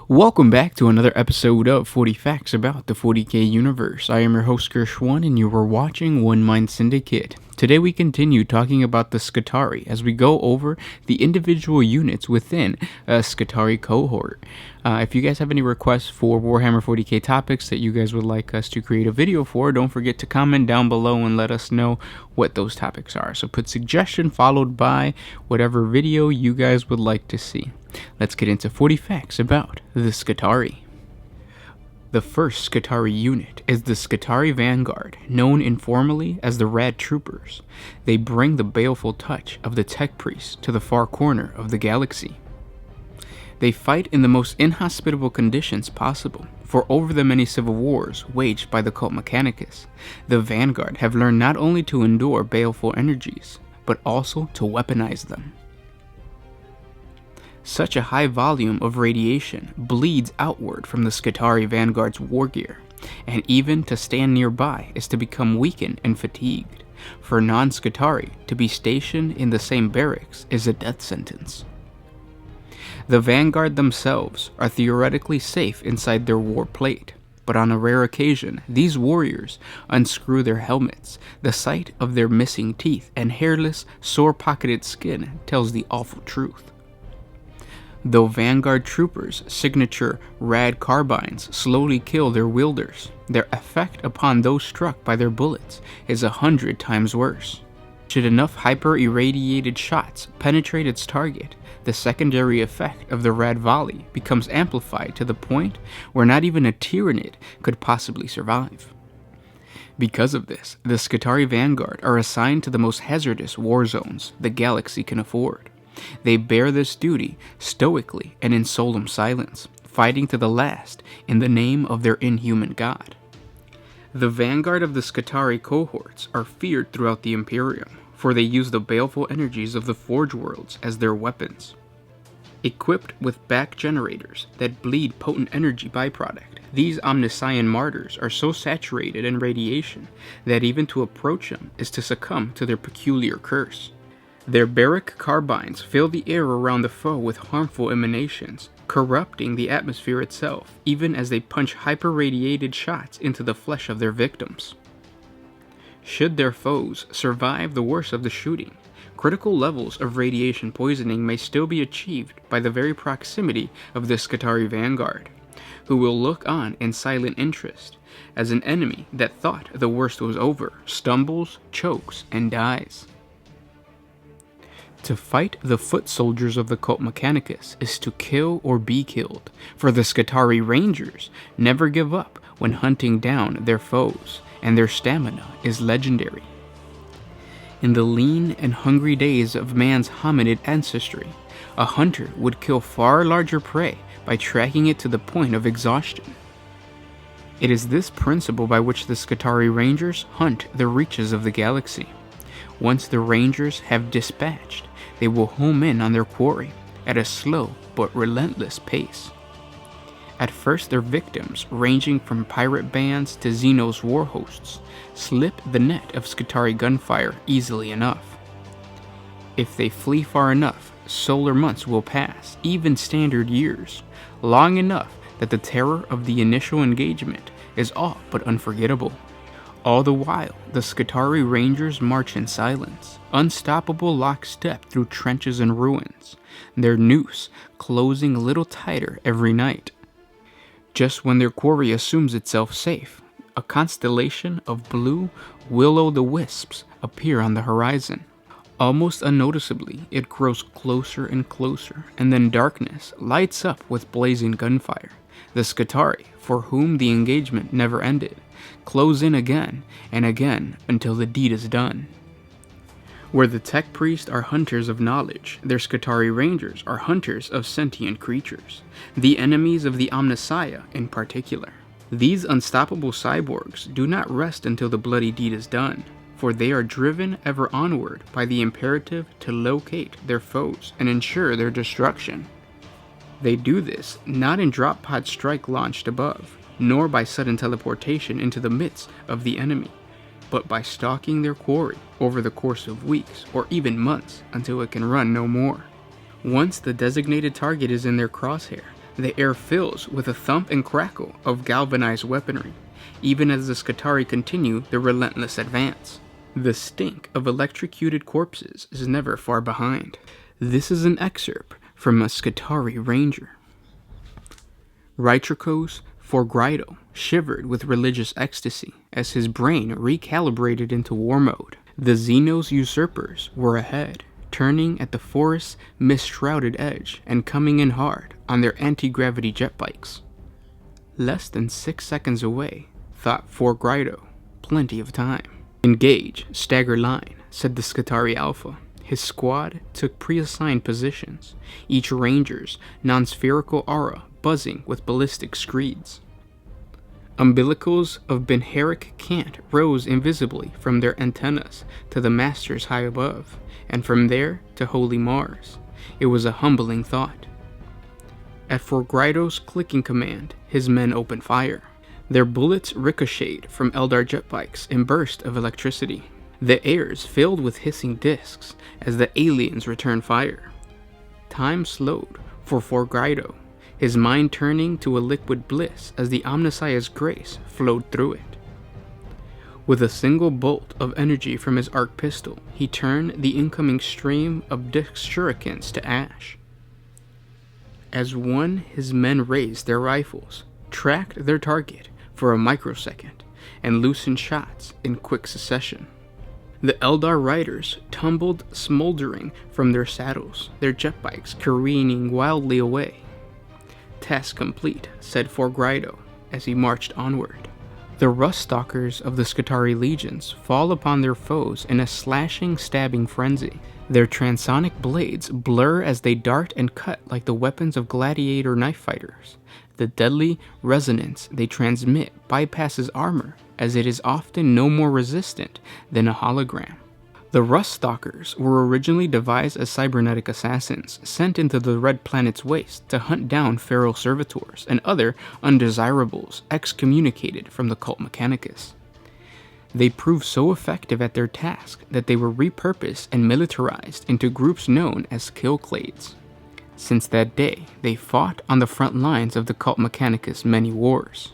Welcome back to another episode of 40 Facts about the 40K universe. I am your host Gershwan and you are watching One Mind Syndicate. Today we continue talking about the Skitarii as we go over the individual units within a Skitarii cohort. If you guys have any requests for Warhammer 40K topics that you guys would like us to create a video for, don't forget to comment down below and let us know what those topics are. So put suggestion followed by whatever video you guys would like to see. Let's get into 40 facts about the Skitarii. The first Skitarii unit is the Skitarii Vanguard, known informally as the Rad Troopers. They bring the baleful touch of the Tech Priest to the far corner of the galaxy. They fight in the most inhospitable conditions possible. For over the many civil wars waged by the cult Mechanicus, the Vanguard have learned not only to endure baleful energies, but also to weaponize them. Such a high volume of radiation bleeds outward from the Skitarii Vanguard's war gear, and even to stand nearby is to become weakened and fatigued. For non-Skitarii to be stationed in the same barracks is a death sentence. The Vanguard themselves are theoretically safe inside their war plate, but on a rare occasion, these warriors unscrew their helmets. The sight of their missing teeth and hairless, sore-pocketed skin tells the awful truth. Though Vanguard Troopers' signature Rad carbines slowly kill their wielders, their effect upon those struck by their bullets is 100 times worse. Should enough hyper-irradiated shots penetrate its target, the secondary effect of the Rad volley becomes amplified to the point where not even a Tyrannid could possibly survive. Because of this, the Skitarii Vanguard are assigned to the most hazardous war zones the galaxy can afford. They bear this duty stoically and in solemn silence, fighting to the last in the name of their inhuman god. The vanguard of the Skitarii cohorts are feared throughout the Imperium, for they use the baleful energies of the Forge Worlds as their weapons. Equipped with back generators that bleed potent energy byproduct, these Omnissian martyrs are so saturated in radiation that even to approach them is to succumb to their peculiar curse. Their barrack carbines fill the air around the foe with harmful emanations, corrupting the atmosphere itself, even as they punch hyper-radiated shots into the flesh of their victims. Should their foes survive the worst of the shooting, critical levels of radiation poisoning may still be achieved by the very proximity of the Skitarii Vanguard, who will look on in silent interest as an enemy that thought the worst was over stumbles, chokes, and dies. To fight the foot soldiers of the cult Mechanicus is to kill or be killed, for the Skitarii Rangers never give up when hunting down their foes, and their stamina is legendary. In the lean and hungry days of man's hominid ancestry, a hunter would kill far larger prey by tracking it to the point of exhaustion. It is this principle by which the Skitarii Rangers hunt the reaches of the galaxy. Once the Rangers have dispatched, they will home in on their quarry at a slow but relentless pace. At first their victims, ranging from pirate bands to Xenos war hosts, slip the net of Skitarii gunfire easily enough. If they flee far enough, solar months will pass, even standard years, long enough that the terror of the initial engagement is all but unforgettable. All the while, the Skitarii Rangers march in silence, unstoppable lockstep through trenches and ruins, their noose closing a little tighter every night. Just when their quarry assumes itself safe, a constellation of blue will-o'-the-wisps appear on the horizon. Almost unnoticeably, it grows closer and closer, and then darkness lights up with blazing gunfire. The Skitarii, for whom the engagement never ended, close in again and again until the deed is done. Where the Tech Priests are hunters of knowledge, their Skitarii Rangers are hunters of sentient creatures, the enemies of the Omnissiah in particular. These unstoppable cyborgs do not rest until the bloody deed is done, for they are driven ever onward by the imperative to locate their foes and ensure their destruction. They do this not in drop pod strike launched above, nor by sudden teleportation into the midst of the enemy, but by stalking their quarry over the course of weeks or even months until it can run no more. Once the designated target is in their crosshair, The air fills with a thump and crackle of galvanized weaponry, even as the Skitarii continue their relentless advance. The stink of electrocuted corpses is never far behind. This is an excerpt from a Skitarii ranger. Rytrikos Forgrido shivered with religious ecstasy as his brain recalibrated into war mode. The Xenos usurpers were ahead, turning at the forest's mist-shrouded edge and coming in hard on their anti-gravity jet bikes. Less than 6 seconds away, thought Forgrido. Plenty of time. Engage, stagger line, said the Skitarii Alpha. His squad took pre-assigned positions, each ranger's non-spherical aura buzzing with ballistic screeds. Umbilicals of Benheric Cant rose invisibly from their antennas to the masters high above, and from there to Holy Mars. It was a humbling thought. At Forgrido's clicking command, his men opened fire. Their bullets ricocheted from Eldar jet bikes in bursts of electricity. The airs filled with hissing discs as the aliens returned fire. Time slowed for Forgrido, his mind turning to a liquid bliss as the Omnissiah's grace flowed through it. With a single bolt of energy from his arc pistol, he turned the incoming stream of disc shurikens to ash. As one, his men raised their rifles, tracked their target for a microsecond, and loosened shots in quick succession. The Eldar riders tumbled smoldering from their saddles, their jet bikes careening wildly away. Task complete, said Forgrido as he marched onward. The rust stalkers of the Skitarii legions fall upon their foes in a slashing, stabbing frenzy. Their transonic blades blur as they dart and cut like the weapons of gladiator knife fighters. The deadly resonance they transmit bypasses armor, as it is often no more resistant than a hologram. The Rust Stalkers were originally devised as cybernetic assassins sent into the Red Planet's waste to hunt down feral servitors and other undesirables excommunicated from the cult Mechanicus. They proved so effective at their task that they were repurposed and militarized into groups known as Killclades. Since that day, they fought on the front lines of the cult Mechanicus' many wars.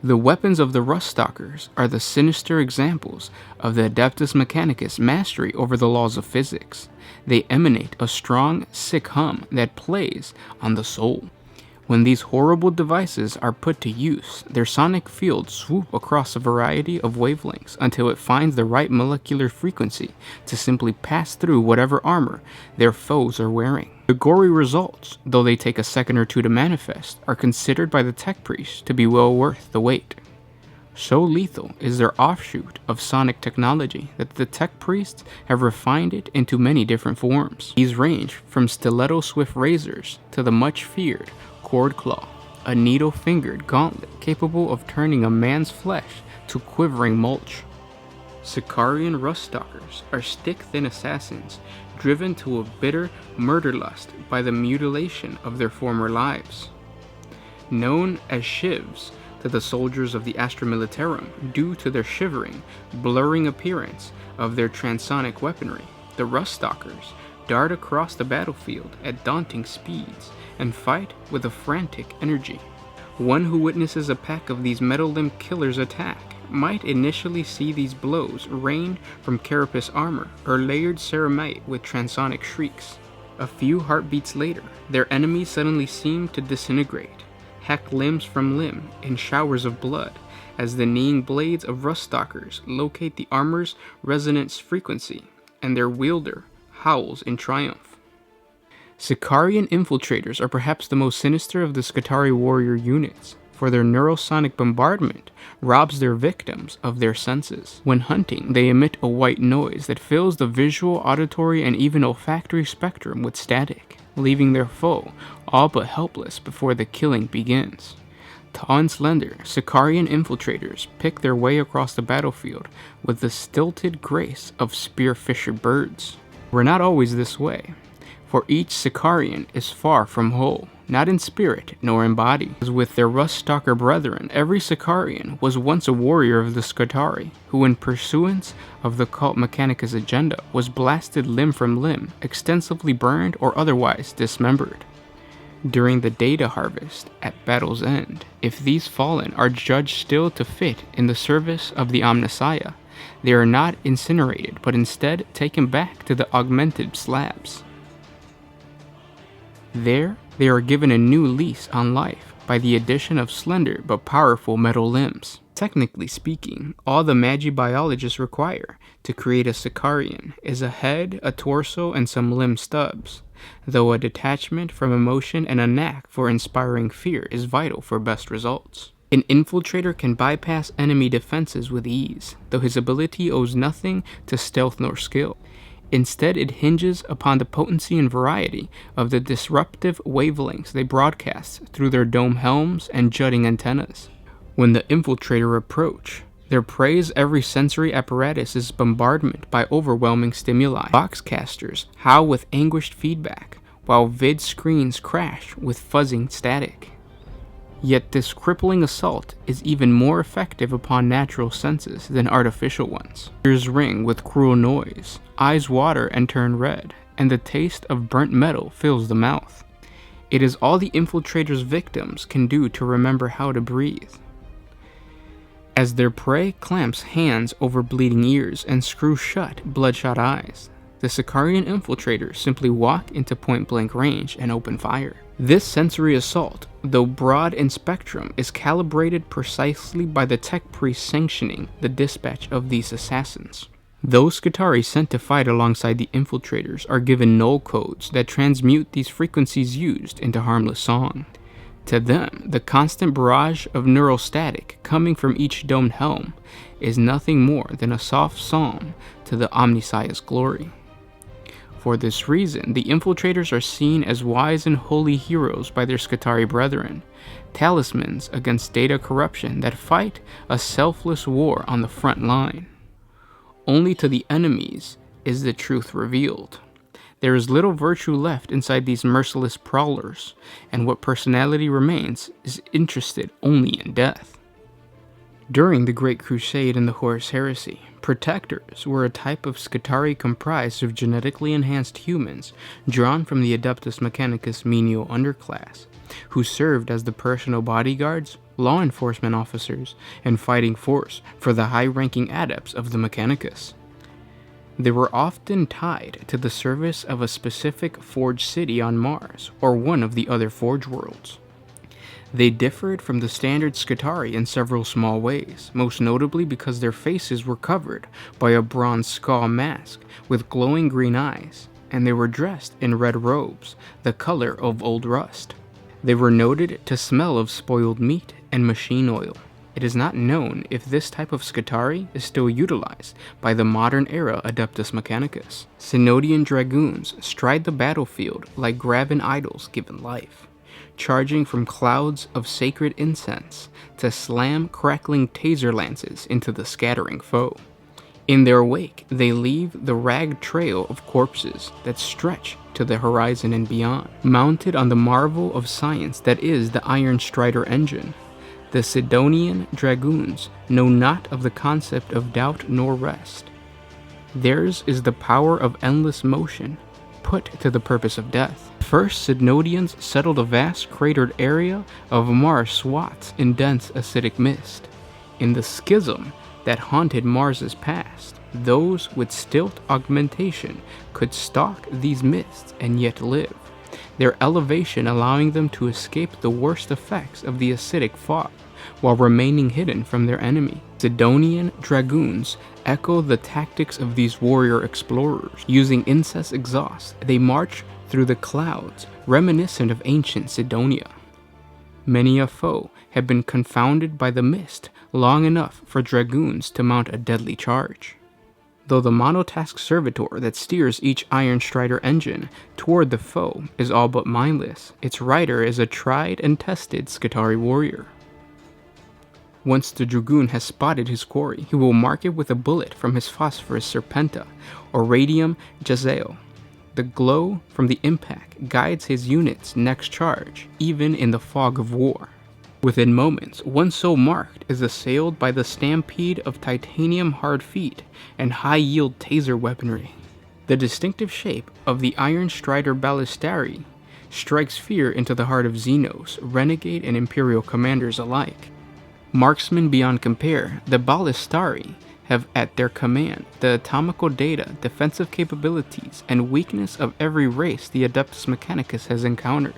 The weapons of the Rust Stalkers are the sinister examples of the Adeptus Mechanicus' mastery over the laws of physics. They emanate a strong, sick hum that plays on the soul. When these horrible devices are put to use, their sonic fields swoop across a variety of wavelengths until it finds the right molecular frequency to simply pass through whatever armor their foes are wearing. The gory results, though they take a second or two to manifest, are considered by the tech priests to be well worth the wait. So lethal is their offshoot of sonic technology that the tech priests have refined it into many different forms. These range from stiletto-swift razors to the much-feared Cord Claw, a needle-fingered gauntlet capable of turning a man's flesh to quivering mulch. Sicarian Rust Stalkers are stick-thin assassins driven to a bitter murder lust by the mutilation of their former lives. Known as shivs to the soldiers of the Astra Militarum due to their shivering, blurring appearance of their transonic weaponry, the Rust Stalkers dart across the battlefield at daunting speeds and fight with a frantic energy. One who witnesses a pack of these metal-limbed killers attack might initially see these blows rain from carapace armor or layered ceramite with transonic shrieks. A few heartbeats later, their enemies suddenly seem to disintegrate, hack limbs from limb in showers of blood, as the kneeing blades of Rust Stalkers locate the armor's resonance frequency, and their wielder howls in triumph. Sicarian Infiltrators are perhaps the most sinister of the Skitarii warrior units, for their neurosonic bombardment robs their victims of their senses. When hunting, they emit a white noise that fills the visual, auditory, and even olfactory spectrum with static, leaving their foe all but helpless before the killing begins. Tall and slender, Sicarian Infiltrators pick their way across the battlefield with the stilted grace of spear-fisher birds. We're not always this way, for each Sicarian is far from whole, not in spirit nor in body. As with their Rust Stalker brethren, every Sicarian was once a warrior of the Skitarii, who in pursuance of the cult Mechanicus agenda was blasted limb from limb, extensively burned or otherwise dismembered. during the data harvest at battle's end. If these fallen are judged still to fit in the service of the Omnissiah, they are not incinerated, but instead taken back to the augmented slabs. There, they are given a new lease on life by the addition of slender but powerful metal limbs. Technically speaking, all the Magibiologists require to create a Skitarian is a head, a torso, and some limb stubs, though a detachment from emotion and a knack for inspiring fear is vital for best results. An infiltrator can bypass enemy defenses with ease, though his ability owes nothing to stealth nor skill. Instead, it hinges upon the potency and variety of the disruptive wavelengths they broadcast through their dome helms and jutting antennas. When the infiltrator approach, their prey's every sensory apparatus is bombardment by overwhelming stimuli. Boxcasters howl with anguished feedback, while vid screens crash with fuzzing static. Yet this crippling assault is even more effective upon natural senses than artificial ones. Ears ring with cruel noise, eyes water and turn red, and the taste of burnt metal fills the mouth. It is all the infiltrator's victims can do to remember how to breathe. As their prey clamps hands over bleeding ears and screws shut bloodshot eyes, the Skitarian infiltrators simply walk into point-blank range and open fire. This sensory assault, though broad in spectrum, is calibrated precisely by the tech priest sanctioning the dispatch of these assassins. Those Skitarii sent to fight alongside the infiltrators are given null codes that transmute these frequencies used into harmless song. To them, the constant barrage of neural static coming from each domed helm is nothing more than a soft psalm to the Omnissiah's glory. For this reason, the infiltrators are seen as wise and holy heroes by their Skitarii brethren, talismans against data corruption that fight a selfless war on the front line. Only to the enemies is the truth revealed. There is little virtue left inside these merciless prowlers, and what personality remains is interested only in death. During the Great Crusade and the Horus Heresy, Protectors were a type of Skitarii comprised of genetically enhanced humans drawn from the Adeptus Mechanicus menial underclass, who served as the personal bodyguards, law enforcement officers, and fighting force for the high-ranking adepts of the Mechanicus. They were often tied to the service of a specific forge city on Mars or one of the other forge worlds. They differed from the standard Skitarii in several small ways, most notably because their faces were covered by a bronze skull mask with glowing green eyes, and they were dressed in red robes, the color of old rust. They were noted to smell of spoiled meat and machine oil. It is not known if this type of Skitarii is still utilized by the modern era Adeptus Mechanicus. Synodian dragoons stride the battlefield like graven idols given life, charging from clouds of sacred incense to slam crackling taser lances into the scattering foe. In their wake, they leave the ragged trail of corpses that stretch to the horizon and beyond. Mounted on the marvel of science that is the Iron Strider engine, the Sidonian dragoons know not of the concept of doubt nor rest. Theirs is the power of endless motion, put to the purpose of death. First, Sidonians settled a vast cratered area of Mars swats in dense acidic mist. In the schism that haunted Mars's past, those with stilt augmentation could stalk these mists and yet live, their elevation allowing them to escape the worst effects of the acidic fog while remaining hidden from their enemy. Sidonian dragoons echo the tactics of these warrior explorers. Using incest exhaust, they march through the clouds, reminiscent of ancient Sidonia. Many a foe had been confounded by the mist long enough for dragoons to mount a deadly charge. Though the monotask servitor that steers each Iron Strider engine toward the foe is all but mindless, its rider is a tried and tested Skitarii warrior. Once the dragoon has spotted his quarry, he will mark it with a bullet from his phosphorus serpenta or radium jazael. The glow from the impact guides his unit's next charge, even in the fog of war. Within moments, one so marked is assailed by the stampede of titanium hard feet and high-yield taser weaponry. The distinctive shape of the Iron Strider Ballistarii strikes fear into the heart of Xenos, renegade and Imperial commanders alike. Marksmen beyond compare, the Ballistarii have at their command the atomical data, defensive capabilities, and weakness of every race the Adeptus Mechanicus has encountered.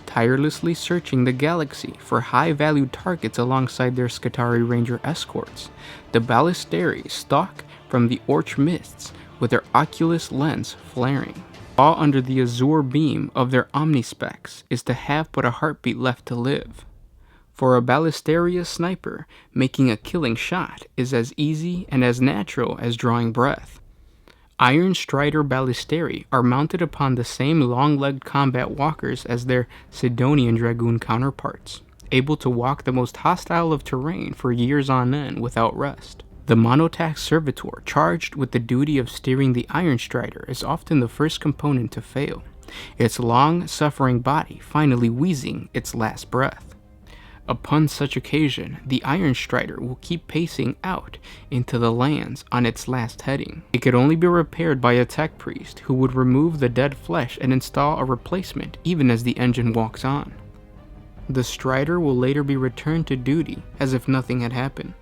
Tirelessly searching the galaxy for high-valued targets alongside their Skitarii Ranger escorts, the Ballistarii stalk from the Orch mists with their Oculus lens flaring. All under the azure beam of their omnispecs is to have but a heartbeat left to live. For a Ballistaria sniper, making a killing shot is as easy and as natural as drawing breath. Iron Strider Ballistarii are mounted upon the same long-legged combat walkers as their Sidonian Dragoon counterparts, able to walk the most hostile of terrain for years on end without rest. The monotax servitor charged with the duty of steering the Iron Strider is often the first component to fail, its long-suffering body finally wheezing its last breath. Upon such occasion, the Iron Strider will keep pacing out into the lands on its last heading. It could only be repaired by a tech priest who would remove the dead flesh and install a replacement even as the engine walks on. The Strider will later be returned to duty as if nothing had happened.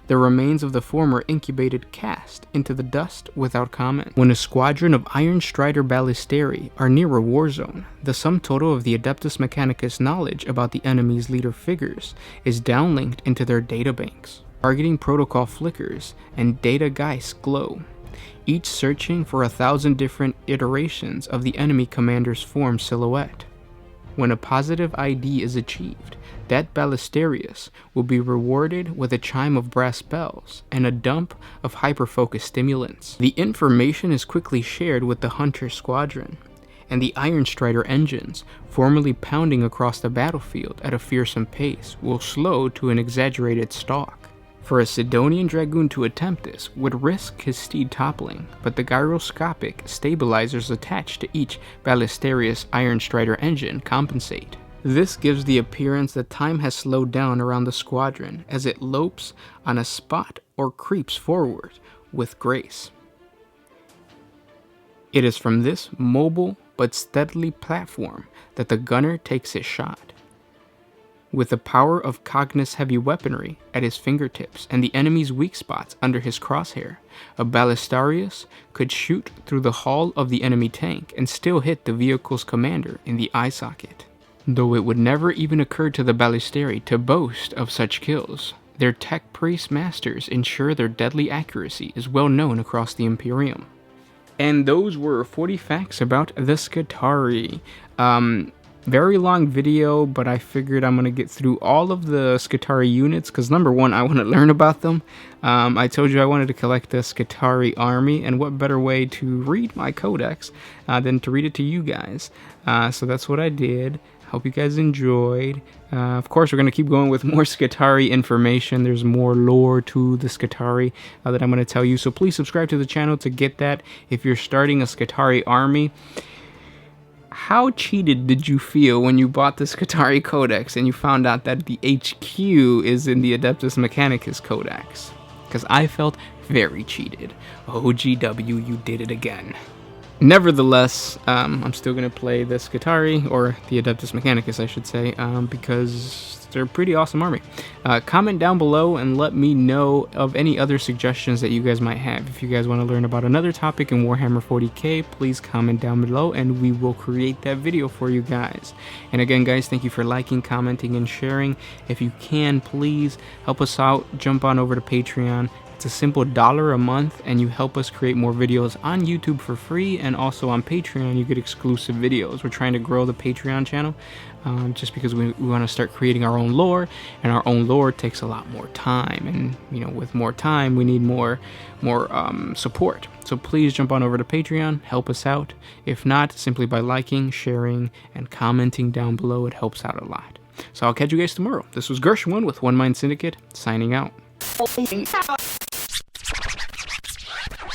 The remains of the former incubated cast into the dust without comment. When a squadron of Iron Strider Ballistarii are near a war zone, the sum total of the Adeptus Mechanicus knowledge about the enemy's leader figures is downlinked into their databanks. Targeting protocol flickers and data geists glow, each searching for 1,000 different iterations of the enemy commander's form silhouette. When a positive ID is achieved, that Ballistarius will be rewarded with a chime of brass bells and a dump of hyperfocus stimulants. The information is quickly shared with the Hunter Squadron, and the Iron Strider engines, formerly pounding across the battlefield at a fearsome pace, will slow to an exaggerated stalk. For a Sidonian Dragoon to attempt this would risk his steed toppling, but the gyroscopic stabilizers attached to each Ballistarius Iron Strider engine compensate. This gives the appearance that time has slowed down around the squadron as it lopes on a spot or creeps forward with grace. It is from this mobile but steadily platform that the gunner takes his shot. With the power of Cognis heavy weaponry at his fingertips and the enemy's weak spots under his crosshair, a Ballistarius could shoot through the hull of the enemy tank and still hit the vehicle's commander in the eye socket. Though it would never even occur to the Ballistarii to boast of such kills, their tech priest masters ensure their deadly accuracy is well known across the Imperium. And those were 40 facts about the Skitarii. Very long video, but I figured I'm going to get through all of the Skitarii units, because number one, I want to learn about them. I told you I wanted to collect the Skitarii army, and what better way to read my codex than to read it to you guys. So that's what I did. Hope you guys enjoyed. Of course, we're going to keep going with more Skitarii information. There's more lore to the Skitarii that I'm going to tell you, so please subscribe to the channel to get that if you're starting a Skitarii army. How cheated did you feel when you bought the Skitarii Codex and you found out that the HQ is in the Adeptus Mechanicus Codex? Because I felt very cheated. OGW, you did it again. Nevertheless, I'm still going to play the Skitarii, or the Adeptus Mechanicus, I should say, because they're a pretty awesome army. Comment down below and let me know of any other suggestions that you guys might have. If you guys want to learn about another topic in Warhammer 40K, please comment down below and we will create that video for you guys. And again, guys, thank you for liking, commenting, and sharing. If you can, please help us out. Jump on over to Patreon. It's a simple $1 a month, and you help us create more videos on YouTube for free, and also on Patreon you get exclusive videos. We're trying to grow the Patreon channel just because we want to start creating our own lore, and our own lore takes a lot more time, and you know, with more time we need more support. So please jump on over to Patreon, help us out. If not, simply by liking, sharing, and commenting down below, it helps out a lot. So I'll catch you guys tomorrow. This was Gershwin with One Mind Syndicate, signing out.